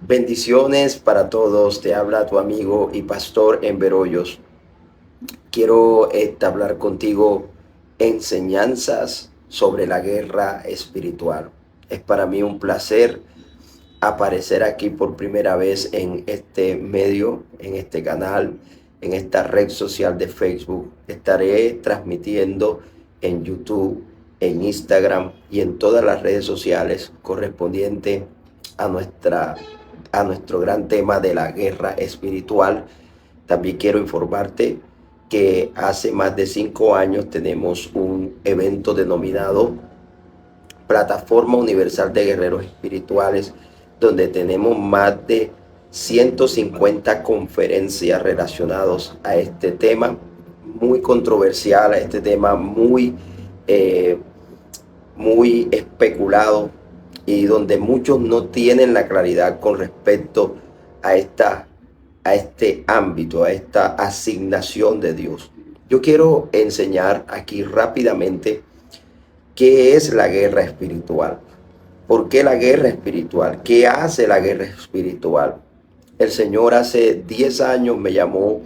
Bendiciones para todos, te habla tu amigo y pastor Enver Hoyos. Quiero hablar contigo enseñanzas sobre la guerra espiritual. Es para mí un placer aparecer aquí por primera vez en este medio, en este canal, en esta red social de Facebook. Estaré transmitiendo en YouTube, en Instagram y en todas las redes sociales correspondiente a nuestro gran tema de la guerra espiritual. También quiero informarte que hace más de 5 años tenemos un evento denominado Plataforma Universal de Guerreros Espirituales, donde tenemos más de 150 conferencias relacionadas a este tema, muy controversial, a este tema eh, muy especulado, y donde muchos no tienen la claridad con respecto a este ámbito, a esta asignación de Dios. Yo quiero enseñar aquí rápidamente qué es la guerra espiritual. ¿Por qué la guerra espiritual? ¿Qué hace la guerra espiritual? El Señor hace 10 años me llamó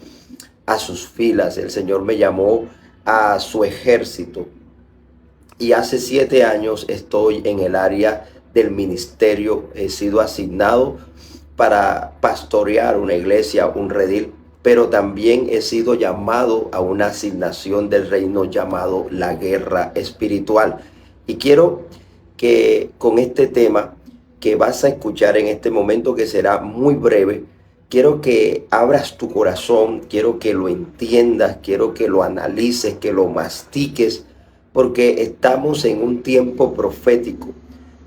a sus filas, el Señor me llamó a su ejército. Y hace 7 años estoy en el área del ministerio. He sido asignado para pastorear una iglesia, un redil, pero también he sido llamado a una asignación del reino llamado la guerra espiritual. Y quiero que con este tema que vas a escuchar en este momento, que será muy breve, quiero que abras tu corazón, quiero que lo entiendas, quiero que lo analices, que lo mastiques, porque estamos en un tiempo profético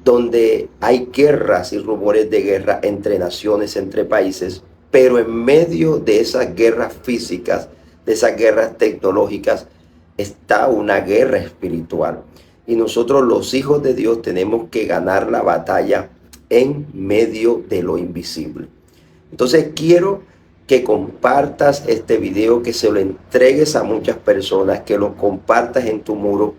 donde hay guerras y rumores de guerra entre naciones, entre países, pero en medio de esas guerras físicas, de esas guerras tecnológicas, está una guerra espiritual. Y nosotros los hijos de Dios tenemos que ganar la batalla en medio de lo invisible. Entonces quiero que compartas este video, que se lo entregues a muchas personas, que lo compartas en tu muro,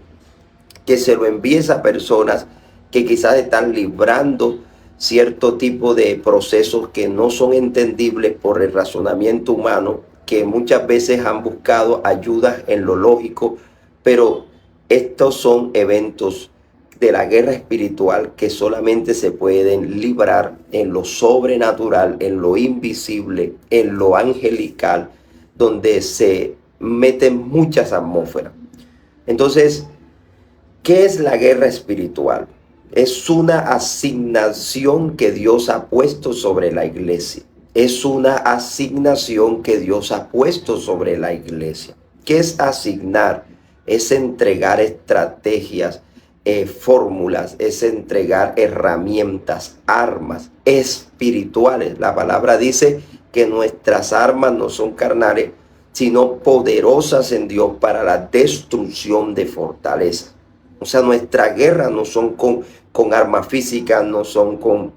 que se lo envíes a personas que quizás están librando cierto tipo de procesos que no son entendibles por el razonamiento humano, que muchas veces han buscado ayuda en lo lógico, pero estos son eventos de la guerra espiritual que solamente se pueden librar en lo sobrenatural, en lo invisible, en lo angelical, donde se meten muchas atmósferas. Entonces, ¿qué es la guerra espiritual? Es una asignación que Dios ha puesto sobre la iglesia. Es una asignación que Dios ha puesto sobre la iglesia. ¿Qué es asignar? Es entregar estrategias, fórmulas, es entregar herramientas, armas espirituales. La palabra dice que nuestras armas no son carnales, sino poderosas en Dios para la destrucción de fortalezas. O sea, nuestra guerra no son con armas físicas, no son con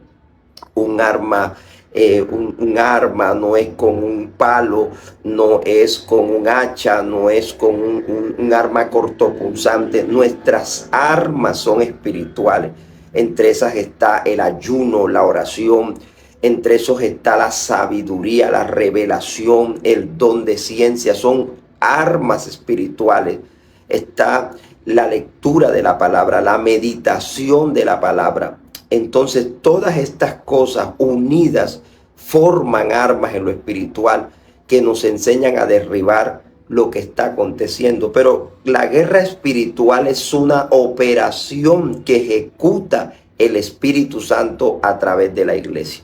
un arma, un arma, no es con un palo, no es con un hacha, no es con un arma cortopunzante. Nuestras armas son espirituales. Entre esas está el ayuno, la oración. Entre esos está la sabiduría, la revelación, el don de ciencia. Son armas espirituales. Está la lectura de la palabra, la meditación de la palabra. Entonces todas estas cosas unidas forman armas en lo espiritual que nos enseñan a derribar lo que está aconteciendo. Pero la guerra espiritual es una operación que ejecuta el Espíritu Santo a través de la iglesia.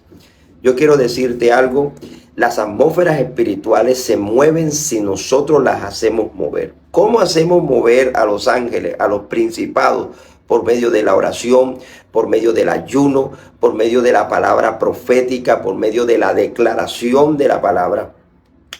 Yo quiero decirte algo: las atmósferas espirituales se mueven si nosotros las hacemos mover. ¿Cómo hacemos mover a los ángeles, a los principados? Por medio de la oración, por medio del ayuno, por medio de la palabra profética, por medio de la declaración de la palabra,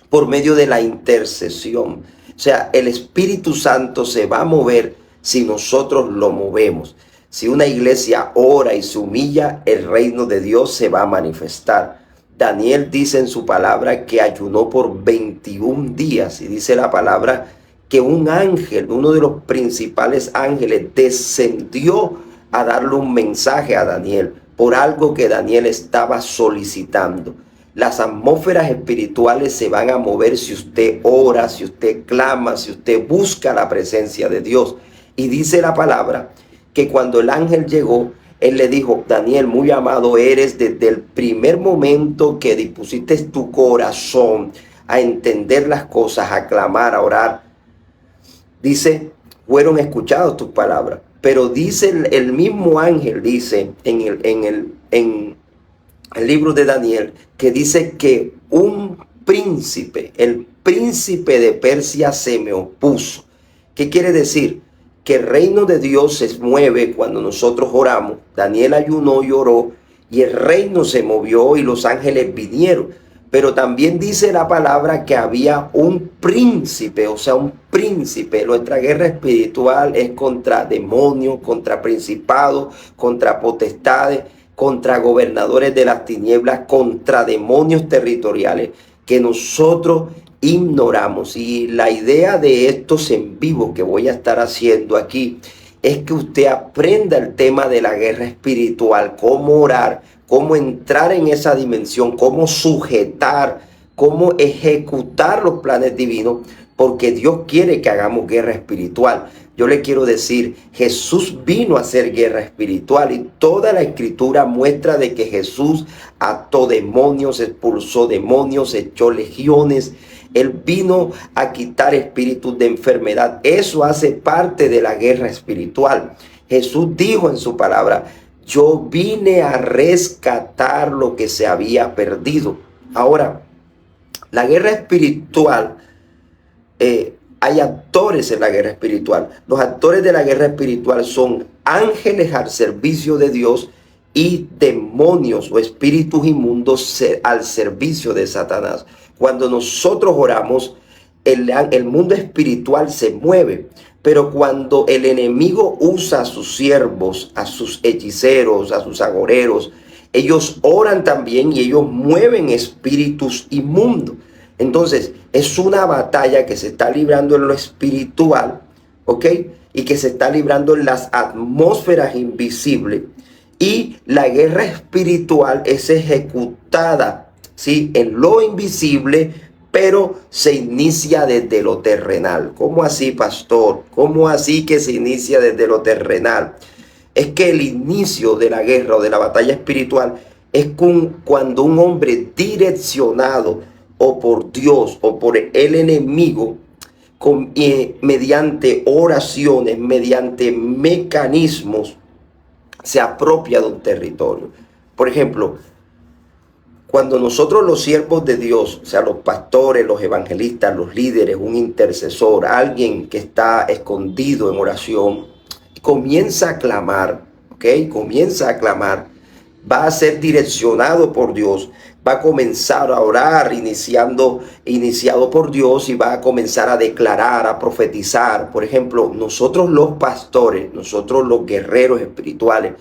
por medio de la intercesión. O sea, el Espíritu Santo se va a mover si nosotros lo movemos. Si una iglesia ora y se humilla, el reino de Dios se va a manifestar. Daniel dice en su palabra que ayunó por 21 días, y dice la palabra que un ángel, uno de los principales ángeles, descendió a darle un mensaje a Daniel. por algo que Daniel estaba solicitando. Las atmósferas espirituales se van a mover si usted ora, si usted clama, si usted busca la presencia de Dios. Y dice la palabra que cuando el ángel llegó, él le dijo: Daniel, muy amado eres, desde el primer momento que dispusiste tu corazón a entender las cosas, a clamar, a orar. Dice, fueron escuchadas tus palabras. Pero dice el mismo ángel, dice en el libro de Daniel, que dice que un príncipe, el príncipe de Persia, se me opuso. ¿Qué quiere decir? Que el reino de Dios se mueve cuando nosotros oramos. Daniel ayunó y oró, y el reino se movió y los ángeles vinieron. Pero también dice la palabra que había un príncipe, o sea, un príncipe. Nuestra guerra espiritual es contra demonios, contra principados, contra potestades, contra gobernadores de las tinieblas, contra demonios territoriales que nosotros ignoramos. Y la idea de estos en vivo que voy a estar haciendo aquí es que usted aprenda el tema de la guerra espiritual, cómo orar, cómo entrar en esa dimensión, cómo sujetar, cómo ejecutar los planes divinos, porque Dios quiere que hagamos guerra espiritual. Yo le quiero decir, Jesús vino a hacer guerra espiritual y toda la escritura muestra de que Jesús ató demonios, expulsó demonios, echó legiones. Él vino a quitar espíritus de enfermedad. Eso hace parte de la guerra espiritual. Jesús dijo en su palabra: yo vine a rescatar lo que se había perdido. Ahora, la guerra espiritual, hay actores en la guerra espiritual. Los actores de la guerra espiritual son ángeles al servicio de Dios y demonios o espíritus inmundos al servicio de Satanás. Cuando nosotros oramos, el mundo espiritual se mueve. Pero cuando el enemigo usa a sus siervos, a sus hechiceros, a sus agoreros, ellos oran también y ellos mueven espíritus inmundos. Entonces, es una batalla que se está librando en lo espiritual, ¿ok? Y que se está librando en las atmósferas invisibles. Y la guerra espiritual es ejecutada, ¿sí?, en lo invisible, pero se inicia desde lo terrenal. ¿Cómo así, pastor? ¿Cómo así que se inicia desde lo terrenal? Es que el inicio de la guerra o de la batalla espiritual es cuando un hombre direccionado o por Dios o por el enemigo, mediante oraciones, mediante mecanismos, se apropia de un territorio. Por ejemplo, cuando nosotros, los siervos de Dios, o sea, los pastores, los evangelistas, los líderes, un intercesor, alguien que está escondido en oración, comienza a clamar, ¿ok? Comienza a clamar, va a ser direccionado por Dios, va a comenzar a orar iniciado por Dios y va a comenzar a declarar, a profetizar. Por ejemplo, nosotros los pastores, nosotros los guerreros espirituales,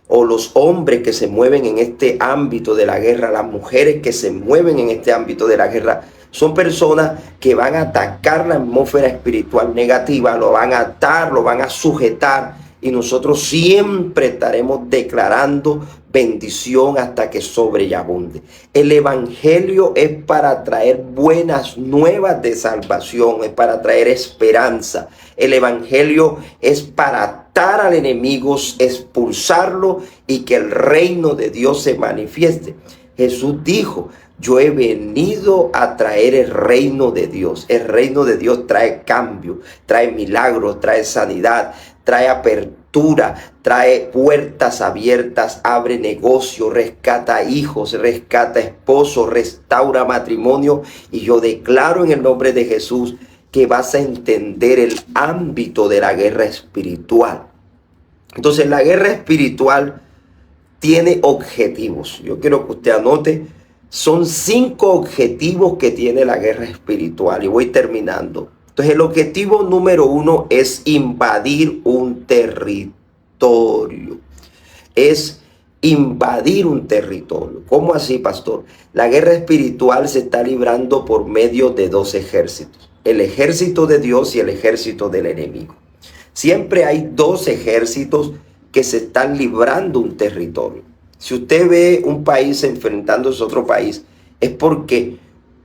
o los hombres que se mueven en este ámbito de la guerra, las mujeres que se mueven en este ámbito de la guerra, son personas que van a atacar la atmósfera espiritual negativa, lo van a atar, lo van a sujetar, y nosotros siempre estaremos declarando bendición hasta que sobreabunde. El evangelio es para traer buenas nuevas de salvación, es para traer esperanza. El evangelio es para atar al enemigo, expulsarlo y que el reino de Dios se manifieste. Jesús dijo: yo he venido a traer el reino de Dios. El reino de Dios trae cambio, trae milagros, trae sanidad, trae apertura, trae puertas abiertas, abre negocio, rescata hijos, rescata esposos, restaura matrimonio. Y yo declaro en el nombre de Jesús que vas a entender el ámbito de la guerra espiritual. Entonces, la guerra espiritual tiene objetivos. Yo quiero que usted anote. Son 5 objetivos que tiene la guerra espiritual y voy terminando. Entonces, el objetivo número 1 es invadir un territorio. Es invadir un territorio. ¿Cómo así, pastor? La guerra espiritual se está librando por medio de 2 ejércitos. El ejército de Dios y el ejército del enemigo. Siempre hay 2 ejércitos que se están librando un territorio. Si usted ve un país enfrentándose a otro país, es porque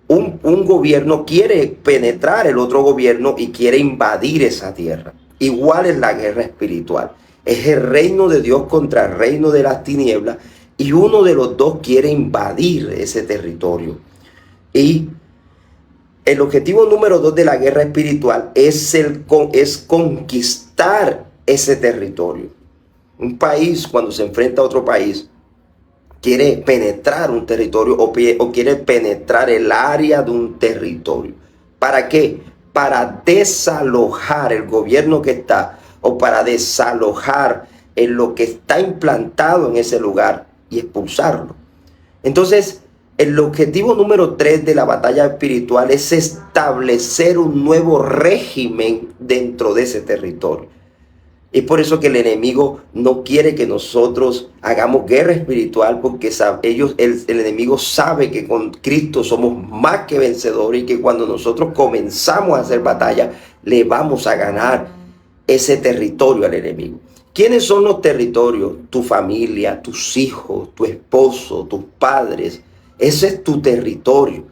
un gobierno quiere penetrar el otro gobierno y quiere invadir esa tierra. Igual es la guerra espiritual. Es el reino de Dios contra el reino de las tinieblas y uno de los dos quiere invadir ese territorio. Y el objetivo número 2 de la guerra espiritual es conquistar ese territorio. Un país, cuando se enfrenta a otro país, quiere penetrar un territorio o quiere penetrar el área de un territorio. ¿Para qué? Para desalojar el gobierno que está o para desalojar en lo que está implantado en ese lugar y expulsarlo. Entonces, el objetivo número 3 de la batalla espiritual es establecer un nuevo régimen dentro de ese territorio. Es por eso que el enemigo no quiere que nosotros hagamos guerra espiritual, porque el enemigo sabe que con Cristo somos más que vencedores y que cuando nosotros comenzamos a hacer batalla, le vamos a ganar ese territorio al enemigo. ¿Quiénes son los territorios? Tu familia, tus hijos, tu esposo, tus padres. Ese es tu territorio.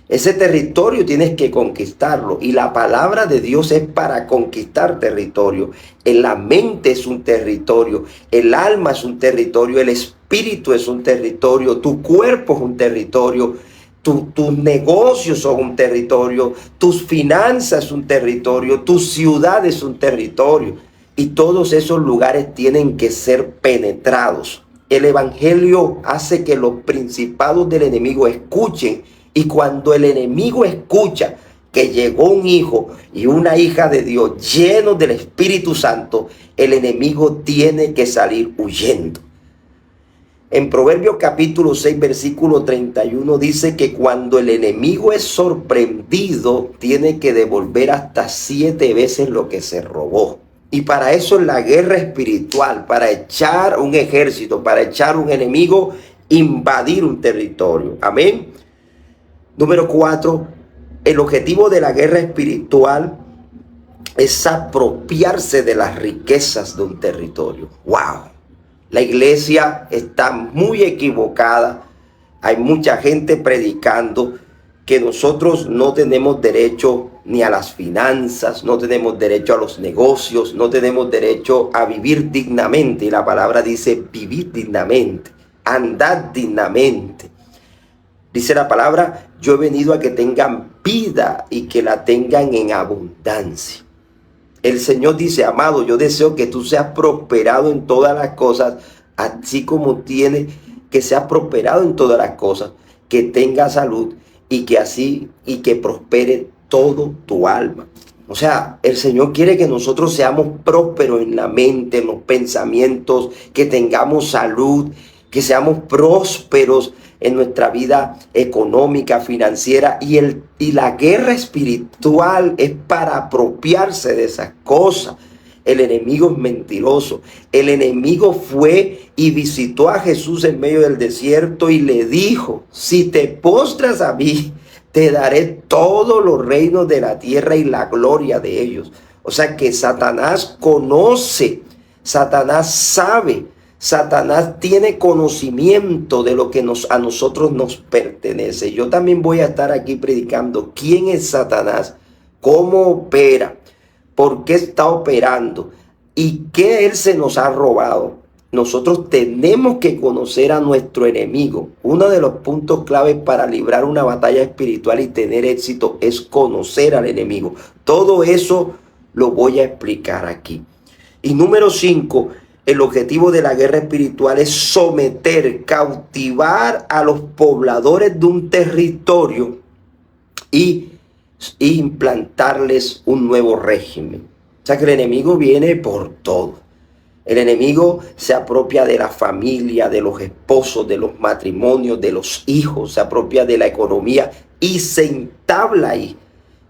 Ese territorio tienes que conquistarlo y la palabra de Dios es para conquistar territorio. La mente es un territorio, el alma es un territorio, el espíritu es un territorio, tu cuerpo es un territorio, tus negocios son un territorio, tus finanzas es un territorio, tu ciudad es un territorio y todos esos lugares tienen que ser penetrados. El evangelio hace que los principados del enemigo escuchen. Y cuando el enemigo escucha que llegó un hijo y una hija de Dios llenos del Espíritu Santo, el enemigo tiene que salir huyendo. En Proverbios capítulo 6, versículo 31 dice que cuando el enemigo es sorprendido, tiene que devolver hasta 7 veces lo que se robó. Y para eso es la guerra espiritual, para echar un ejército, para echar un enemigo, invadir un territorio. Amén. Número 4, el objetivo de la guerra espiritual es apropiarse de las riquezas de un territorio. ¡Wow! La iglesia está muy equivocada. Hay mucha gente predicando que nosotros no tenemos derecho ni a las finanzas, no tenemos derecho a los negocios, no tenemos derecho a vivir dignamente. Y la palabra dice vivir dignamente, andar dignamente. Dice la palabra, yo he venido a que tengan vida y que la tengan en abundancia. El Señor dice, amado, yo deseo que tú seas prosperado en todas las cosas, así como tiene que seas prosperado en todas las cosas, que tenga salud y que prospere todo tu alma. O sea, el Señor quiere que nosotros seamos prósperos en la mente, en los pensamientos, que tengamos salud, que seamos prósperos en nuestra vida económica, financiera, y la guerra espiritual es para apropiarse de esas cosas. El enemigo es mentiroso. El enemigo fue y visitó a Jesús en medio del desierto y le dijo, si te postras a mí, te daré todos los reinos de la tierra y la gloria de ellos. O sea que Satanás conoce, Satanás sabe, Satanás tiene conocimiento de lo que a nosotros nos pertenece. Yo también voy a estar aquí predicando quién es Satanás, cómo opera, por qué está operando y qué él se nos ha robado. Nosotros tenemos que conocer a nuestro enemigo. Uno de los puntos claves para librar una batalla espiritual y tener éxito es conocer al enemigo. Todo eso lo voy a explicar aquí. Y número 5, el objetivo de la guerra espiritual es someter, cautivar a los pobladores de un territorio y implantarles un nuevo régimen. O sea que el enemigo viene por todo. El enemigo se apropia de la familia, de los esposos, de los matrimonios, de los hijos, se apropia de la economía y se entabla ahí.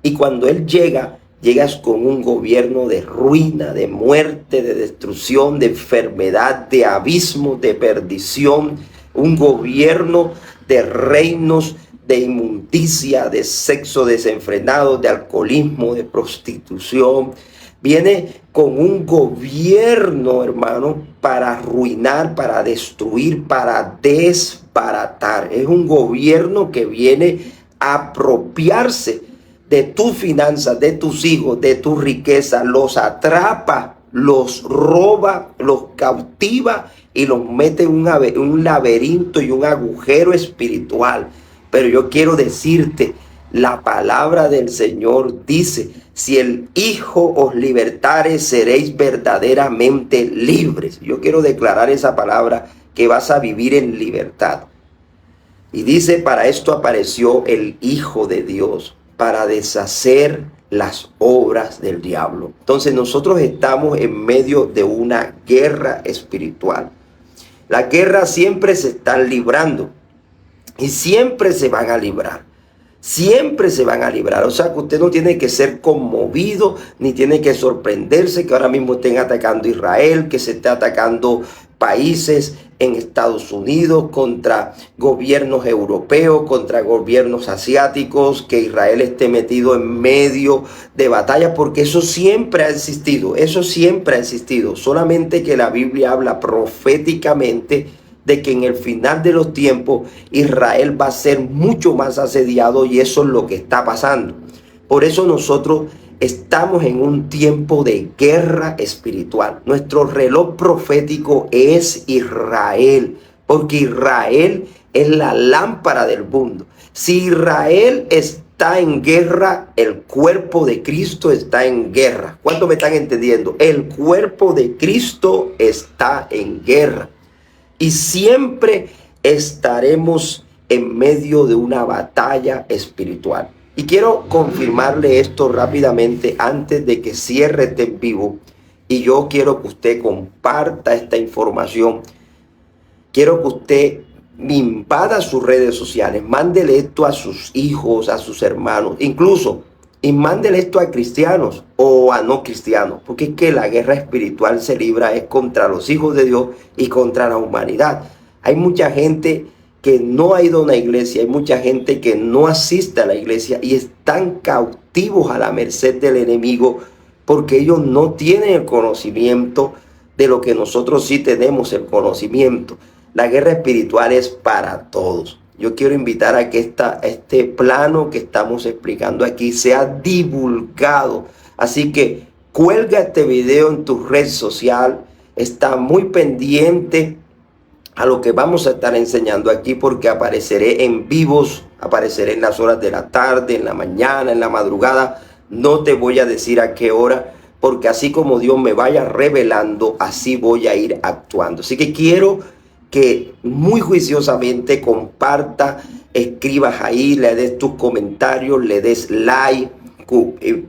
Y cuando él llegas con un gobierno de ruina, de muerte, de destrucción, de enfermedad, de abismo, de perdición, un gobierno de reinos de inmundicia, de sexo desenfrenado, de alcoholismo, de prostitución, Viene con un gobierno, hermano, para arruinar, para destruir, para desbaratar. Es un gobierno que viene a apropiarse de tus finanzas, de tus hijos, de tu riqueza. Los atrapa, los roba, los cautiva y los mete en un laberinto y un agujero espiritual. Pero yo quiero decirte, la palabra del Señor dice: si el Hijo os libertare, seréis verdaderamente libres. Yo quiero declarar esa palabra, que vas a vivir en libertad. Y dice: para esto apareció el Hijo de Dios, para deshacer las obras del diablo. Entonces nosotros estamos en medio de una guerra espiritual. Las guerras siempre se están librando y siempre se van a librar. Siempre se van a librar. O sea que usted no tiene que ser conmovido, ni tiene que sorprenderse que ahora mismo estén atacando a Israel, que se esté atacando países en Estados Unidos, contra gobiernos europeos, contra gobiernos asiáticos, que Israel esté metido en medio de batalla, porque eso siempre ha existido. Eso siempre ha existido. Solamente que la Biblia habla proféticamente de que en el final de los tiempos Israel va a ser mucho más asediado, y eso es lo que está pasando. Por eso nosotros estamos en un tiempo de guerra espiritual. Nuestro reloj profético es Israel, porque Israel es la lámpara del mundo. Si Israel está en guerra, el cuerpo de Cristo está en guerra. ¿Cuánto me están entendiendo? El cuerpo de Cristo está en guerra. Y siempre estaremos en medio de una batalla espiritual. Y quiero confirmarle esto rápidamente antes de que cierre este en vivo. Y yo quiero que usted comparta esta información. Quiero que usted invada sus redes sociales. Mándele esto a sus hijos, a sus hermanos. Incluso, y mándele esto a cristianos o a no cristianos. Porque es que la guerra espiritual se libra es contra los hijos de Dios y contra la humanidad. Hay mucha gente que no ha ido a una iglesia, hay mucha gente que no asiste a la iglesia y están cautivos a la merced del enemigo, porque ellos no tienen el conocimiento de lo que nosotros sí tenemos el conocimiento. La guerra espiritual es para todos. Yo quiero invitar a que este plano que estamos explicando aquí sea divulgado. Así que cuelga este video en tu red social. Está muy pendiente a lo que vamos a estar enseñando aquí, porque apareceré en vivos, apareceré en las horas de la tarde, en la mañana, en la madrugada. No te voy a decir a qué hora, porque así como Dios me vaya revelando, así voy a ir actuando. Así que quiero que muy juiciosamente comparta, escribas ahí, le des tus comentarios, le des like,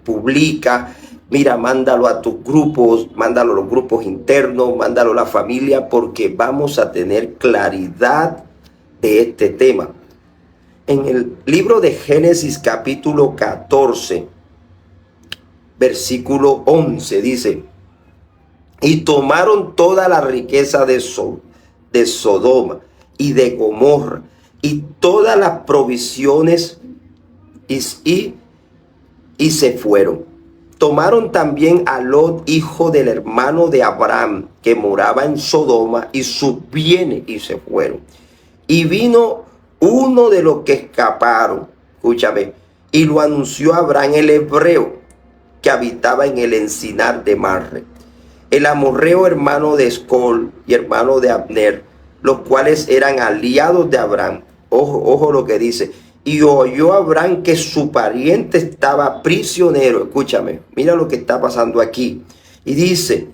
publica. Mira, mándalo a tus grupos, mándalo a los grupos internos, mándalo a la familia, porque vamos a tener claridad de este tema. En el libro de Génesis capítulo 14, versículo 11 dice: y tomaron toda la riqueza de Sodoma y de Gomorra y todas las provisiones y se fueron. Tomaron también a Lot, hijo del hermano de Abraham, que moraba en Sodoma, y sus bienes, y se fueron. Y vino uno de los que escaparon, escúchame, y lo anunció a Abraham el hebreo, que habitaba en el encinar de Mamre, el amorreo, hermano de Escol y hermano de Abner, los cuales eran aliados de Abraham. Ojo lo que dice. Y oyó Abraham que su pariente estaba prisionero. Escúchame, mira lo que está pasando aquí. Y dice: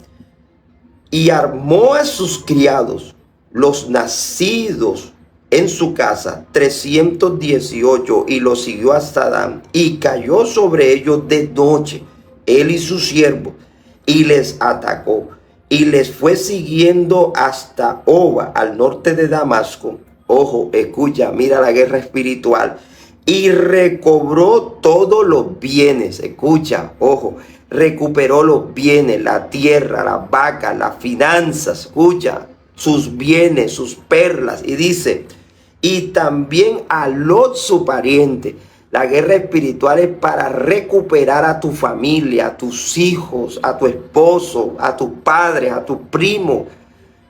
y armó a sus criados, los nacidos en su casa, 318, y los siguió hasta Dan, y cayó sobre ellos de noche, él y su siervo, y les atacó, y les fue siguiendo hasta Oba, al norte de Damasco. Ojo, escucha, mira la guerra espiritual. Y recobró todos los bienes. Escucha, ojo, recuperó los bienes, la tierra, las vacas, las finanzas. Escucha, sus bienes, sus perlas. Y dice: y también a Lot su pariente, La guerra espiritual es para recuperar a tu familia, a tus hijos, a tu esposo, a tus padres, a tus primos,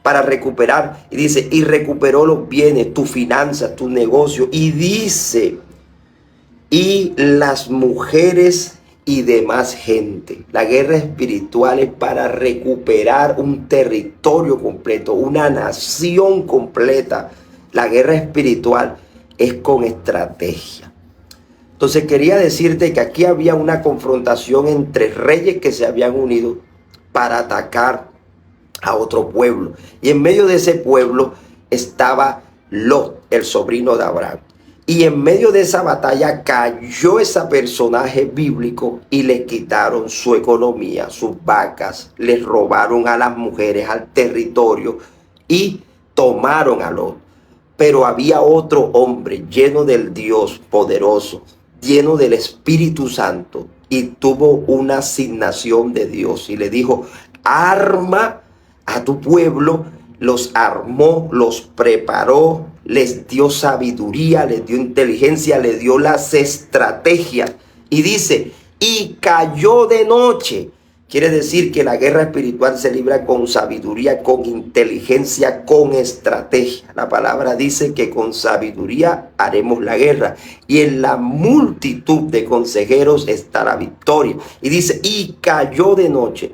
para recuperar. Y dice, y recuperó los bienes, tus finanzas, tu negocio. Y dice, y las mujeres y demás gente. La guerra espiritual es para recuperar un territorio completo, una nación completa. La guerra espiritual es con estrategia. Entonces quería decirte que aquí había una confrontación entre reyes que se habían unido para atacar a otro pueblo. Y en medio de ese pueblo estaba Lot, el sobrino de Abraham. Y en medio de esa batalla cayó ese personaje bíblico y le quitaron su economía, sus vacas, les robaron a las mujeres, al territorio y tomaron a Lot. Pero había otro hombre lleno del Dios poderoso, lleno del Espíritu Santo, y tuvo una asignación de Dios y le dijo, arma a tu pueblo. Los armó, los preparó, les dio sabiduría, les dio inteligencia, les dio las estrategias. Y dice, y cayó de noche. Quiere decir que la guerra espiritual se libra con sabiduría, con inteligencia, con estrategia. La palabra dice que con sabiduría haremos la guerra. Y en la multitud de consejeros está la victoria. Y dice, y cayó de noche.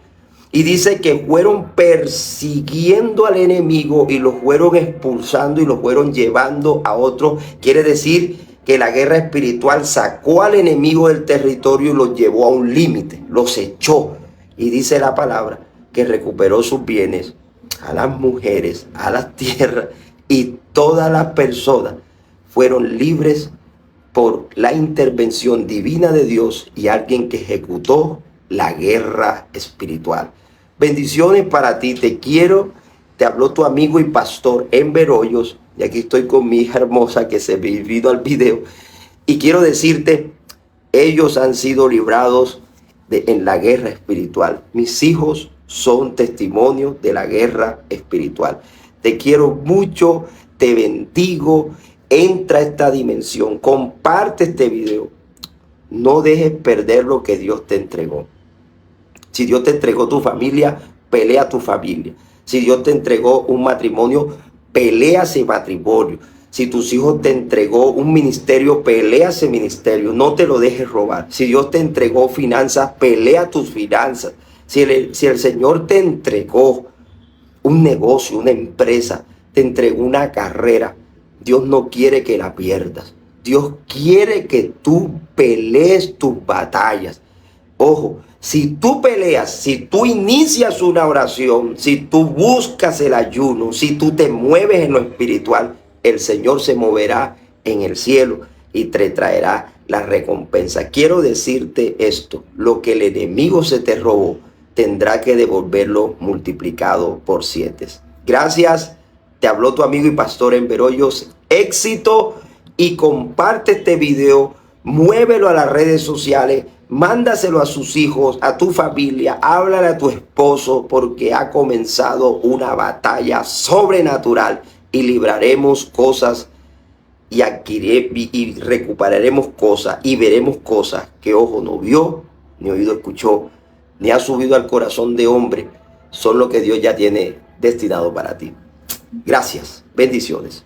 Y dice que fueron persiguiendo al enemigo y lo fueron expulsando y lo fueron llevando a otro. Quiere decir que la guerra espiritual sacó al enemigo del territorio y lo llevó a un límite, los echó. Y dice la palabra que recuperó sus bienes, a las mujeres, a las tierras, y todas las personas fueron libres por la intervención divina de Dios y alguien que ejecutó la guerra espiritual. Bendiciones para ti, te quiero. Te habló tu amigo y pastor Enver Hoyos, y aquí estoy con mi hija hermosa que se me vino al video. Y quiero decirte, ellos han sido librados en la guerra espiritual. Mis hijos son testimonios de la guerra espiritual. Te quiero mucho, te bendigo. Entra a esta dimensión, comparte este video. No dejes perder lo que Dios te entregó. Si Dios te entregó tu familia, pelea tu familia. Si Dios te entregó un matrimonio, pelea ese matrimonio. Si tus hijos te entregó un ministerio, pelea ese ministerio. No te lo dejes robar. Si Dios te entregó finanzas, pelea tus finanzas. Si el Señor te entregó un negocio, una empresa, te entregó una carrera, Dios no quiere que la pierdas. Dios quiere que tú pelees tus batallas. Ojo, si tú peleas, si tú inicias una oración, si tú buscas el ayuno, si tú te mueves en lo espiritual, el Señor se moverá en el cielo y te traerá la recompensa. Quiero decirte esto, lo que el enemigo se te robó, tendrá que devolverlo multiplicado por 7. Gracias, te habló tu amigo y pastor Enver Hoyos. Éxito, y comparte este video, muévelo a las redes sociales, mándaselo a sus hijos, a tu familia, háblale a tu esposo, porque ha comenzado una batalla sobrenatural y libraremos cosas y recuperaremos cosas y veremos cosas que ojo no vio, ni oído escuchó, ni ha subido al corazón de hombre. Son lo que Dios ya tiene destinado para ti. Gracias, bendiciones.